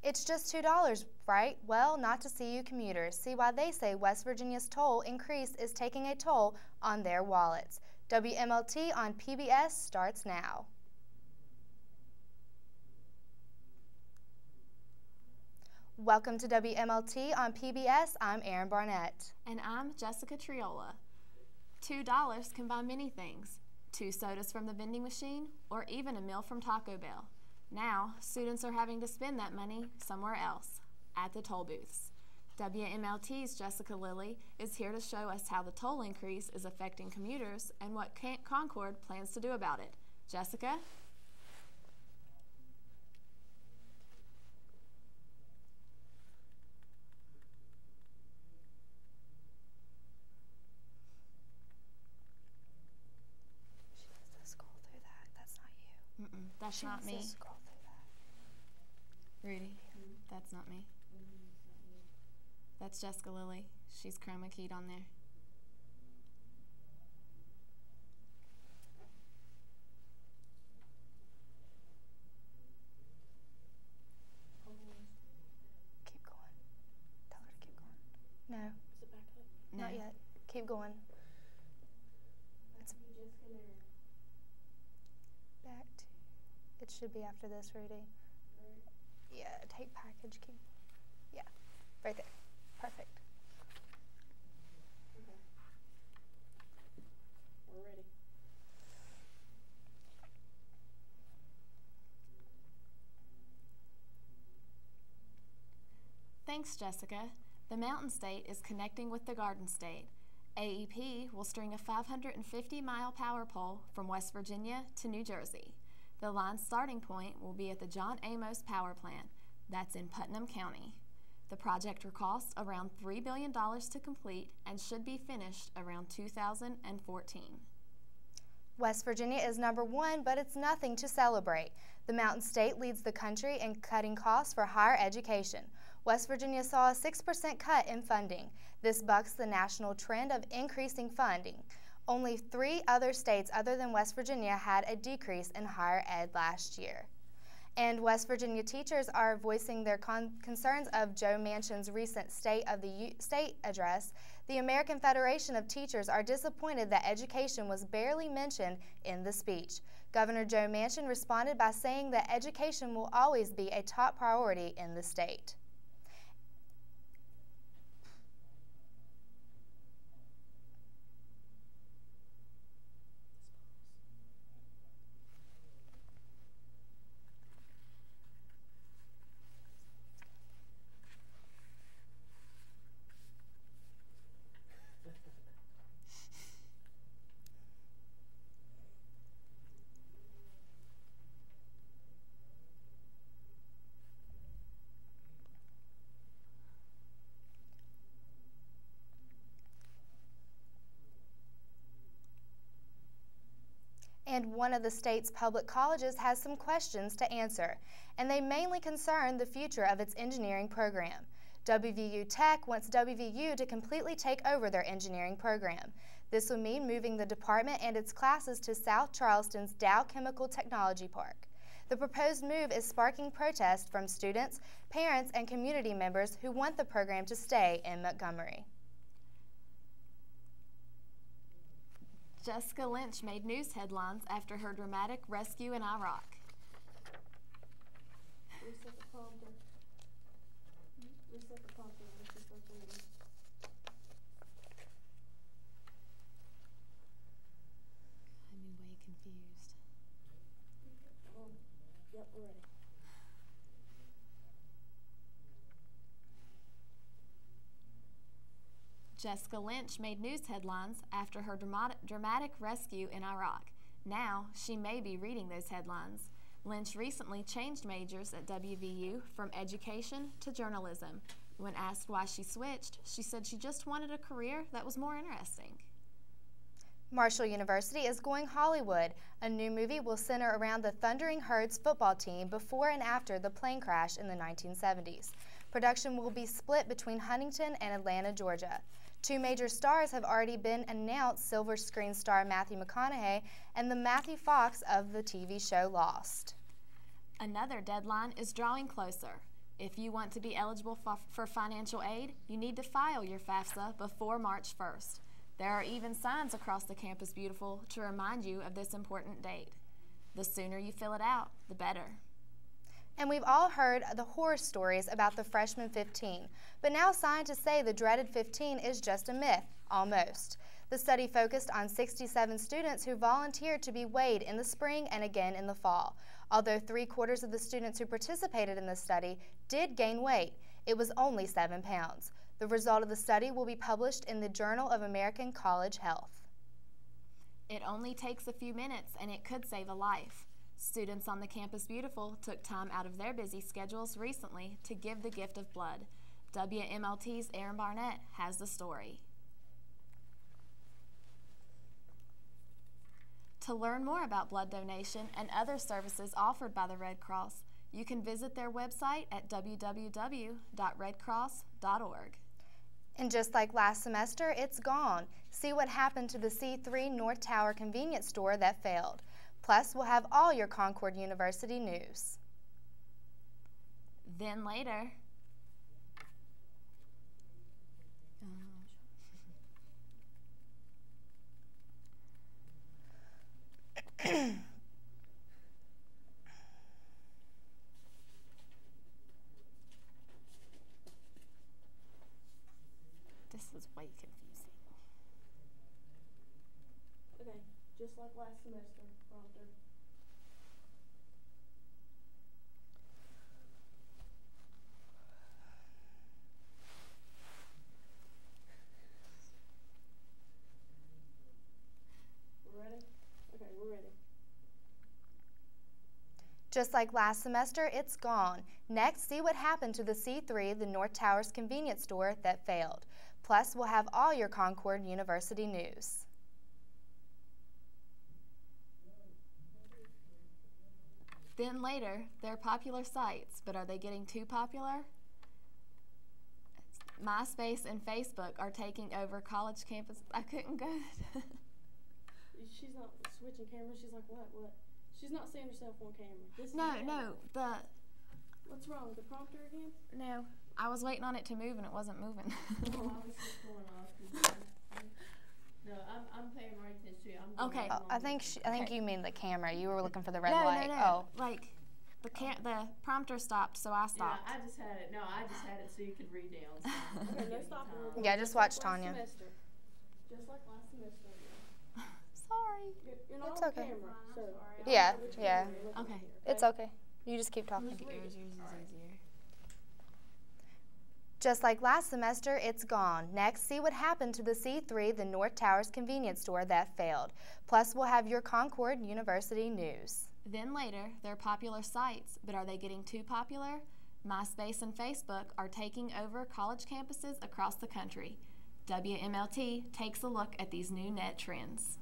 It's just $2, right? Well, not to CU commuters. See why they say West Virginia's toll increase is taking a toll on their wallets. WMLT on PBS starts now. Welcome to WMLT on PBS. I'm Erin Barnett. And I'm Jessica Triola. $2 can buy many things. 2 sodas from the vending machine, or even a meal from Taco Bell. Now, students are having to spend that money somewhere else, at the toll booths. WMLT's Jessica Lilly is here to show us how the toll increase is affecting commuters and what Concord plans to do about it. Jessica? That's not me. Scroll through that. Rudy, that's not me. That's Jessica Lilly. She's chroma keyed on there. Keep going. Tell her to keep going. No. Is it back up? No. Not yet. Keep going. Back to. It should be after this, Rudy. Yeah, take package. Keep. Yeah, right there. Perfect. Okay. We're ready. Thanks, Jessica. The Mountain State is connecting with the Garden State. AEP will string a 550-mile power pole from West Virginia to New Jersey. The line's starting point will be at the John Amos Power Plant. That's in Putnam County. The project will cost around $3 billion to complete and should be finished around 2014. West Virginia is #1, but it's nothing to celebrate. The Mountain State leads the country in cutting costs for higher education. West Virginia saw a 6% cut in funding. This bucks the national trend of increasing funding. Only 3 other states other than West Virginia had a decrease in higher ed last year. And West Virginia teachers are voicing their concerns of Joe Manchin's recent State of the State address. The American Federation of Teachers are disappointed that education was barely mentioned in the speech. Governor Joe Manchin responded by saying that education will always be a top priority in the state. And one of the state's public colleges has some questions to answer, and they mainly concern the future of its engineering program. WVU Tech wants WVU to completely take over their engineering program. This will mean moving the department and its classes to South Charleston's Dow Chemical Technology Park. The proposed move is sparking protests from students, parents, and community members who want the program to stay in Montgomery. Jessica Lynch made news headlines after her dramatic rescue in Iraq. Reset the prompter. Reset the prompter and let's just start the meeting. I'm way confused. Yep, we're ready. Jessica Lynch made news headlines after her dramatic rescue in Iraq. Now, she may be reading those headlines. Lynch recently changed majors at WVU from education to journalism. When asked why she switched, she said she just wanted a career that was more interesting. Marshall University is going Hollywood. A new movie will center around the Thundering Herds football team before and after the plane crash in the 1970s. Production will be split between Huntington and Atlanta, Georgia. 2 major stars have already been announced: silver screen star Matthew McConaughey and the Matthew Fox of the TV show Lost. Another deadline is drawing closer. If you want to be eligible for financial aid, you need to file your FAFSA before March 1st. There are even signs across the Campus Beautiful to remind you of this important date. The sooner you fill it out, the better. And we've all heard the horror stories about the freshman 15, but now scientists say the dreaded 15 is just a myth, almost. The study focused on 67 students who volunteered to be weighed in the spring and again in the fall. Although 3/4 of the students who participated in the study did gain weight, it was only 7 pounds. The result of the study will be published in the Journal of American College Health. It only takes a few minutes and it could save a life. Students on the Campus Beautiful took time out of their busy schedules recently to give the gift of blood. WMLT's Aaron Barnett has the story. To learn more about blood donation and other services offered by the Red Cross, you can visit their website at www.redcross.org. And just like last semester, it's gone. See what happened to the C3 North Tower convenience store that failed. Plus, we'll have all your Concord University news. Then later, this is way confusing. Okay, just like last semester, prompter. We're ready? Okay, we're ready. Just like last semester, it's gone. Next, see what happened to the C3, the North Towers convenience store that failed. Plus, we'll have all your Concord University news. Then later, they're popular sites, but are they getting too popular? MySpace and Facebook are taking over college campus. I couldn't go. She's not switching cameras. She's like, what? She's not seeing herself on camera. This is No, camera. What's wrong? The prompter again? no. I was waiting on it to move and it wasn't moving. Oh, I was just going off. No, I'm paying right attention to you. I'm going Okay. along I with think it. I think you mean the camera. You were looking for the red no, light. No. Like the prompter stopped, so I stopped. Yeah, I just had it. No, I just had it so you could read down. So Okay, no stopping. Oh, yeah, just watch Tanya. Semester. Just like last semester. Sorry. You're not It's on okay. camera, so. Yeah, yeah. Okay. It's okay. You just keep talking. Yours is easier. Just like last semester, it's gone. Next, see what happened to the C3, the North Towers convenience store that failed. Plus, we'll have your Concord University news. Then later, they're popular sites, but are they getting too popular? MySpace and Facebook are taking over college campuses across the country. WMLT takes a look at these new net trends.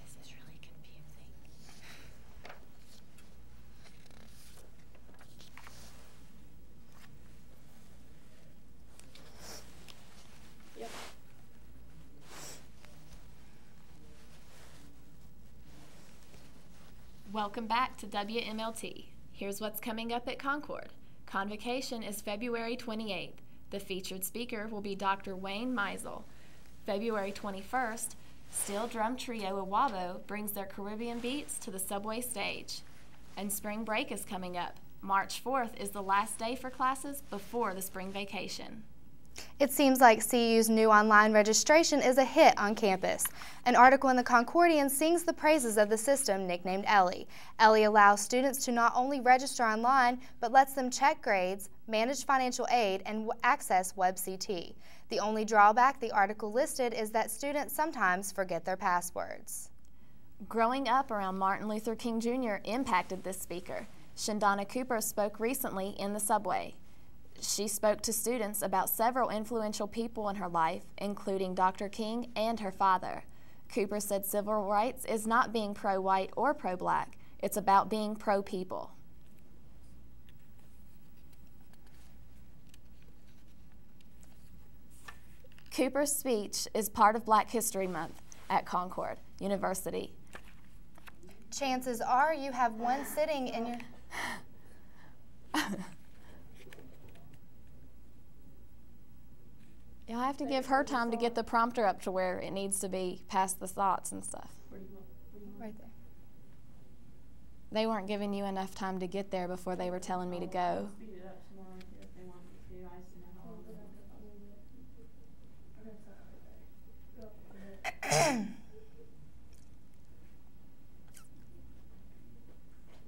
This is really confusing. Yep. Welcome back to WMLT. Here's what's coming up at Concord. Convocation is February 28th. The featured speaker will be Dr. Wayne Meisel. February 21st, Steel Drum Trio Awabo brings their Caribbean beats to the subway stage. And spring break is coming up. March 4th is the last day for classes before the spring vacation. It seems like CU's new online registration is a hit on campus. An article in the Concordian sings the praises of the system nicknamed Ellie. Ellie allows students to not only register online, but lets them check grades, manage financial aid, and access WebCT. The only drawback the article listed is that students sometimes forget their passwords. Growing up around Martin Luther King Jr. impacted this speaker. Shandana Cooper spoke recently in the subway. She spoke to students about several influential people in her life, including Dr. King and her father. Cooper said civil rights is not being pro-white or pro-black. It's about being pro-people. Cooper's speech is part of Black History Month at Concord University. Chances are you have one sitting in your... You'll have to give her time to get the prompter up to where it needs to be past the thoughts and stuff. Right there. They weren't giving you enough time to get there before they were telling me to go. Speed it up some more if they want me to. I just didn't know how long it would take.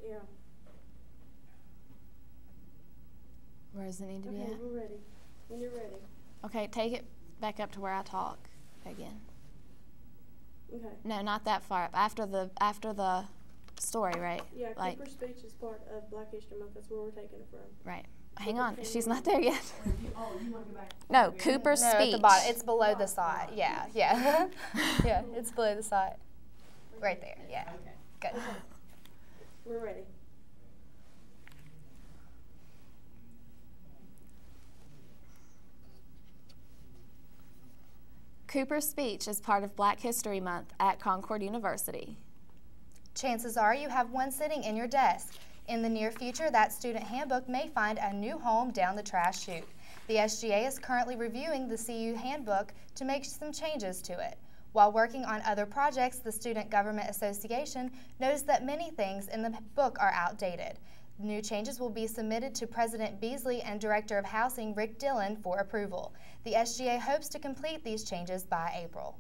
Yeah. Where does it need to be Okay, at? we're ready. When you're ready. Okay, take it back up to where I talk again. Okay. No, not that far up. After the story, right? Yeah, Like, Cooper's speech is part of Black History Month. That's where we're taking it from. right. Hang on, she's not there yet. Oh, you want to go back? No, Cooper's No, speech. at the bottom. It's below the side. Yeah, yeah. Yeah, it's below the side. Right there, yeah. Okay. Good. We're ready. Cooper's speech is part of Black History Month at Concord University. Chances are you have one sitting in your desk. In the near future, that student handbook may find a new home down the trash chute. The SGA is currently reviewing the CU handbook to make some changes to it. While working on other projects, the Student Government Association noticed that many things in the book are outdated. New changes will be submitted to President Beasley and Director of Housing Rick Dillon for approval. The SGA hopes to complete these changes by April.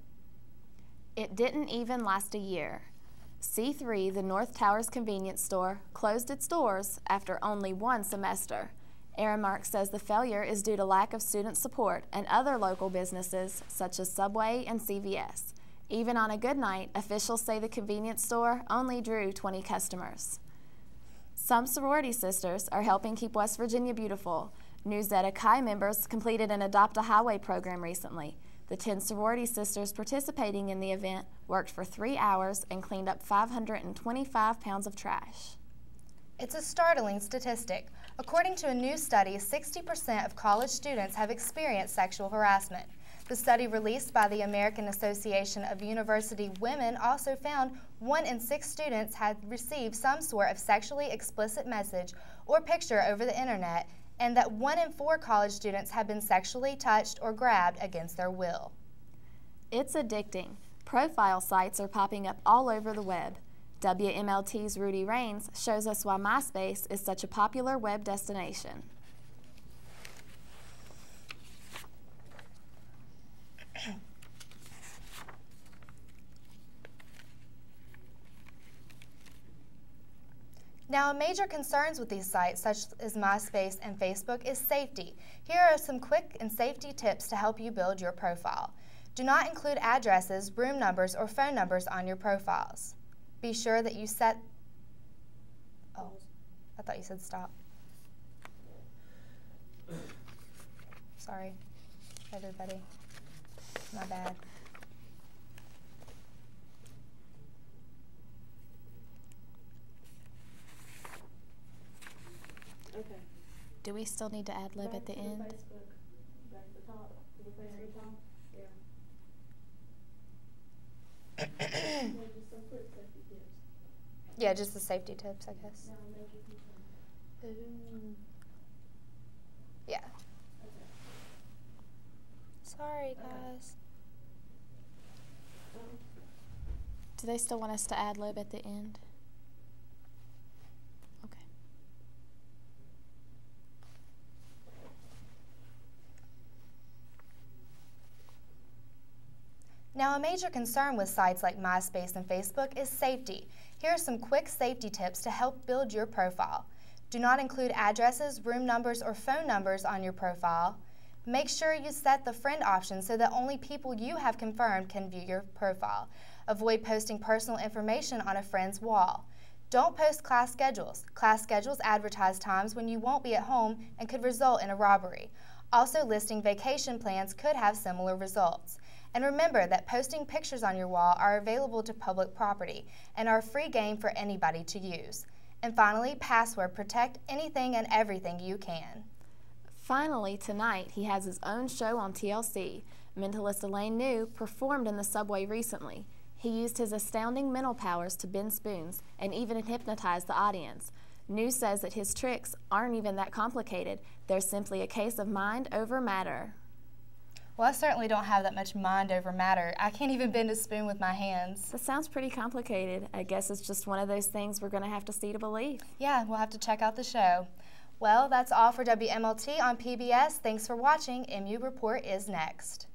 It didn't even last a year. C3, the North Towers convenience store, closed its doors after only one semester. Aramark says the failure is due to lack of student support and other local businesses such as Subway and CVS. Even on a good night, officials say the convenience store only drew 20 customers. Some sorority sisters are helping keep West Virginia beautiful. New Zeta Chi members completed an Adopt a Highway program recently. The 10 sorority sisters participating in the event worked for 3 hours and cleaned up 525 pounds of trash. It's a startling statistic. According to a new study, 60% of college students have experienced sexual harassment. The study released by the American Association of University Women also found 1 in 6 students had received some sort of sexually explicit message or picture over the internet, and that 1 in 4 college students have been sexually touched or grabbed against their will. It's addicting. Profile sites are popping up all over the web. WMLT's Rudy Rains shows us why MySpace is such a popular web destination. Now, a major concerns with these sites, such as MySpace and Facebook, is safety. Here are some quick and safety tips to help you build your profile. Do not include addresses, room numbers, or phone numbers on your profiles. Be sure that you set... Oh, I thought you said stop. Sorry, everybody. My bad. Okay. Do we still need to ad lib Back at the to end? Facebook. Back to the top. To the Facebook top. Yeah. Yeah, just some quick safety tips. Yeah, just the safety tips, I guess. Now major concern. Yeah. Okay. Sorry, guys. Do they still want us to ad lib at the end? Okay. Now, a major concern with sites like MySpace and Facebook is safety. Here are some quick safety tips to help build your profile. Do not include addresses, room numbers, or phone numbers on your profile. Make sure you set the friend option so that only people you have confirmed can view your profile. Avoid posting personal information on a friend's wall. Don't post class schedules. Class schedules advertise times when you won't be at home and could result in a robbery. Also, listing vacation plans could have similar results. And remember that posting pictures on your wall are available to public property and are free game for anybody to use. And finally, password protect anything and everything you can. Finally, tonight, he has his own show on TLC. Mentalist Elaine New performed in the subway recently. He used his astounding mental powers to bend spoons and even hypnotize the audience. New says that his tricks aren't even that complicated. They're simply a case of mind over matter. Well, I certainly don't have that much mind over matter. I can't even bend a spoon with my hands. That sounds pretty complicated. I guess it's just one of those things we're going to have to see to believe. Yeah, we'll have to check out the show. Well, that's all for WMLT on PBS. Thanks for watching. MU Report is next.